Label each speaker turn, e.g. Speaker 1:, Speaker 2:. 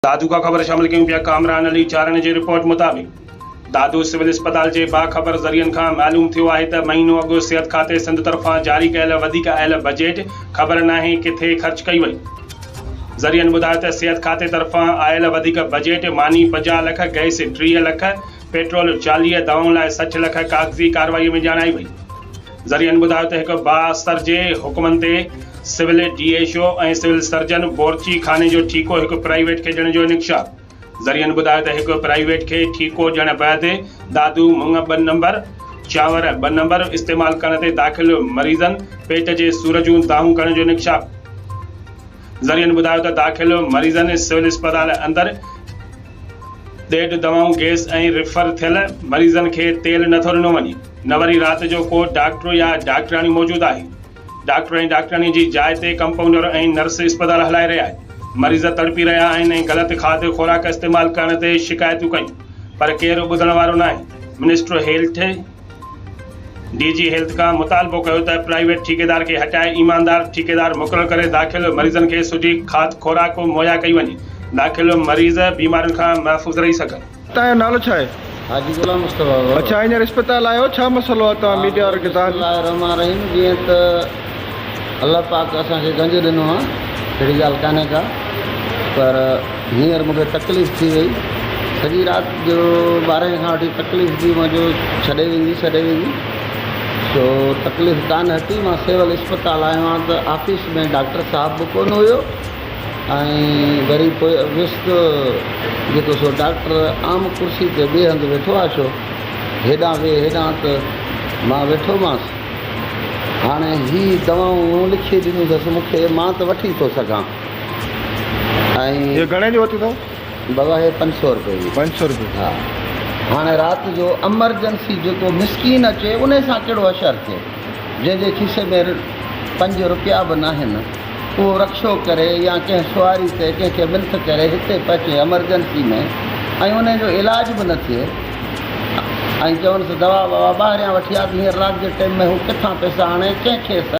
Speaker 1: दादू का ख़बर शामिल कयूं पिया। कामरान अली चारण जी रिपोर्ट मुताबिक़ दादू सिविल अस्पताल जे बाख़बर ज़रियनि खां मालूम थियो आहे त महीनो अॻु सिहत खाते सिंध तरफ़ां जारी कयल वधीक आयल बजेट ख़बर नाहे किथे ख़र्च कई वई। ज़रियनि ॿुधायो त सिहत खाते तरफ़ां आयल वधीक बजेट मानी 50 लख, गैस 30 लख, पेट्रोल 40, दवाउनि लाइ 60 लख कागज़ी कार्रवाईअ में ॼाणाई वई। ज़रियनि ॿुधायो त हिकु बाअस्तर जे हुकुमनि ते सिविल DHO ऐं सिविल सर्जन बोरची खाने जो ठीको हिकु प्राइवेट खे ॾियण जो इंकशाफ। ज़रियनि ॿुधायो त हिकु प्राइवेट खे ठीको ॾियण बैदि दादू मुङ 2 नंबर, चांवर 2 नंबर इस्तेमालु करण ते दाख़िल मरीज़नि पेट जे सूर जूं दाहूं करण जो इंकशाफ। ज़रियनि ॿुधायो त दाख़िल मरीज़नि सिविल अस्पताल अंदरि ॾेढ दवाऊं, गैस ऐं रिफर थियल मरीज़नि खे तेल नथो ॾिनो वञे, न वरी राति जो को डॉक्टर या डॉक्टराणी मौजूदु आहे। डॉक्टर ऐं डॉक्टराणी जी जाइ ते कंपाउंडर ऐं नर्स अस्पताल हलाए रहिया आहिनि। मरीज़ तड़पी रहिया आहिनि ऐं ग़लति खाधो खुराक इस्तेमालु करण ते शिकायतूं कयूं, पर केरु ॿुधण वारो न आहे। मिनिस्टर हेल्थ DG हेल्थ खां मुतालबो कयो त प्राइवेट ठेकेदार खे हटाए ईमानदार ठेकेदार मुक़ररु करे दाख़िल मरीज़नि खे सुठी खुराक मुहैया कई वञे, दाख़िल मरीज़ बीमारियुनि खां महफ़ूज़ रही सघनि।
Speaker 2: तव्हांजो नालो छा आहे?
Speaker 3: हाजी गुलाम मुस्तफा।
Speaker 2: अच्छा, हींअर अस्पताल आयो, छा मसइलो आहे तव्हां मीडिया वारे खे?
Speaker 3: रहमान रहीम, जीअं त अल्लाह पाक असांखे गंज ॾिनो आहे, अहिड़ी ॻाल्हि कान्हे का, पर हींअर मूंखे तकलीफ़ थी वई। सॼी राति जो 12 खां वठी तकलीफ़ जी मुंहिंजो छॾे वेंदी सो तकलीफ़ कान हटी। मां सिविल अस्पताल आयो आहियां त ऑफिस में डॉक्टर साहब बि कोन हुयो ऐं वरी पोइ वियुसि जेको सो डॉक्टर आम कुर्सी ते ॿिए हंधि वेठो आहे, छो हेॾां वेह हेॾां, त मां वेठोमांसि। हाणे ही दवाऊं लिखी ॾिनियूं अथसि मूंखे, मां त वठी थो सघां। ऐं
Speaker 2: घणे जो वरिती अथव?
Speaker 3: बाबा हे 500 रुपए जी।
Speaker 2: 500 रुपए?
Speaker 3: हा। हाणे राति जो एमरजेंसी जेको मिसकीन अचे उन सां कहिड़ो असरु थिए, जंहिंजे खीसे में 5 रुपया बि न आहिनि, उहो रक्षो करे या कंहिं सुवारी ते कंहिंखे मिंथ करे हिते पहुचे एमरजेंसी में ऐं उन जो इलाज बि न थिए ऐं चवनि दवा ॿाहिरियां वठी आ। हींअर राति जे टाइम में हू किथां पैसा आणे कंहिंखे